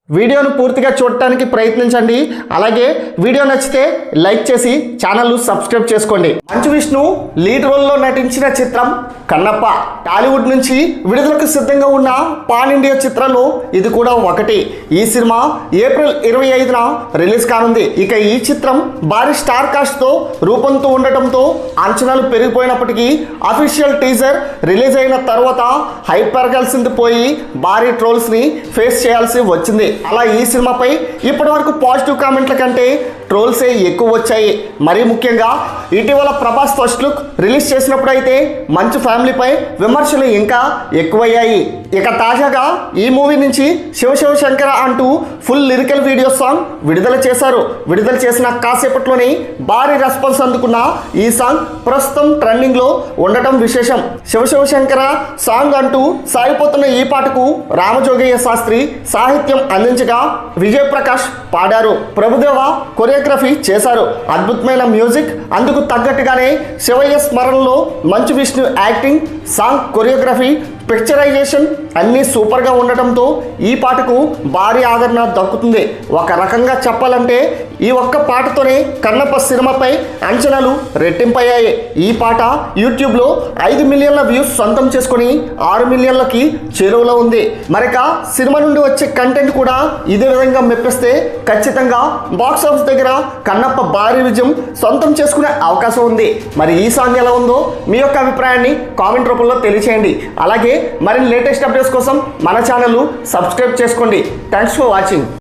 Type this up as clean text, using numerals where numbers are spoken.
వీడియోను పూర్తిగా చూడటానికి ప్రయత్నించండి. అలాగే వీడియో నచ్చితే లైక్ చేసి ఛానల్ సబ్స్క్రైబ్ చేసుకోండి. మంచు విష్ణు లీడ్ రోల్లో నటించిన చిత్రం కన్నప్ప. టాలీవుడ్ నుంచి విడుదలకు సిద్ధంగా ఉన్న పాన్ ఇండియా చిత్రంలో ఇది కూడా ఒకటి. ఈ సినిమా ఏప్రిల్ 25న రిలీజ్ కానుంది. ఇక ఈ చిత్రం భారీ స్టార్ కాస్ట్తో రూపొందుతూ ఉండటంతో అంచనాలు పెరిగిపోయినప్పటికీ అఫీషియల్ టీజర్ రిలీజ్ అయిన తర్వాత హైప్ పెరగాల్సింది పోయి భారీ ట్రోల్స్ని ఫేస్ చేయాల్సి వచ్చింది. అలా ఈ సినిమాపై ఇప్పటివరకు పాజిటివ్ కామెంట్ల కంటే ట్రోల్సే ఎక్కువ వచ్చాయి. మరీ ముఖ్యంగా ఇటీవల ప్రభాస్ ఫస్ట్ లుక్ రిలీజ్ చేసినప్పుడు అయితే మంచు ఫ్యామిలీపై విమర్శలు ఇంకా ఎక్కువయ్యాయి. ఇక తాజాగా ఈ మూవీ నుంచి శివ శంకర అంటూ ఫుల్ లిరికల్ వీడియో సాంగ్ విడుదల చేశారు. విడుదల చేసిన కాసేపట్లోనే భారీ రెస్పాన్స్ అందుకున్న ఈ సాంగ్ ప్రస్తుతం ట్రెండింగ్లో ఉండటం విశేషం. శివ శంకర సాంగ్ అంటూ సాగిపోతున్న ఈ పాటకు రామజోగయ్య శాస్త్రి సాహిత్యం అందించగా విజయ్ ప్రకాష్ పాడారు. ప్రభుదేవ కొరియోగ్రఫీ చేశారు. అద్భుతమైన మ్యూజిక్, అందుకు తగ్గట్టుగానే శివయ్య స్మరణలో Manchu Vishnu acting, song choreography, picturization అన్నీ సూపర్గా ఉండటంతో ఈ పాటకు భారీ ఆదరణ దక్కుతుంది. ఒక రకంగా చెప్పాలంటే ఈ ఒక్క పాటతోనే కన్నప్ప సినిమాపై అంచనాలు రెట్టింపయ్యాయి. ఈ పాట యూట్యూబ్లో 5 మిలియన్ల వ్యూస్ సొంతం చేసుకుని 6 మిలియన్లకి చేరువలో ఉంది. మరిక సినిమా నుండి వచ్చే కంటెంట్ కూడా ఇదే విధంగా మెప్పిస్తే ఖచ్చితంగా బాక్స్ ఆఫీస్ దగ్గర కన్నప్ప భారీ విజయం సొంతం చేసుకునే అవకాశం ఉంది. మరి ఈ సాంగ్ ఎలా ఉందో మీ యొక్క అభిప్రాయాన్ని కామెంట్ రూపంలో తెలియచేయండి. అలాగే మరిన్ని లేటెస్ట్ అప్డేట్స్ కోసం మన ఛానల్ సబ్స్క్రైబ్ చేసుకోండి. Thanks for watching.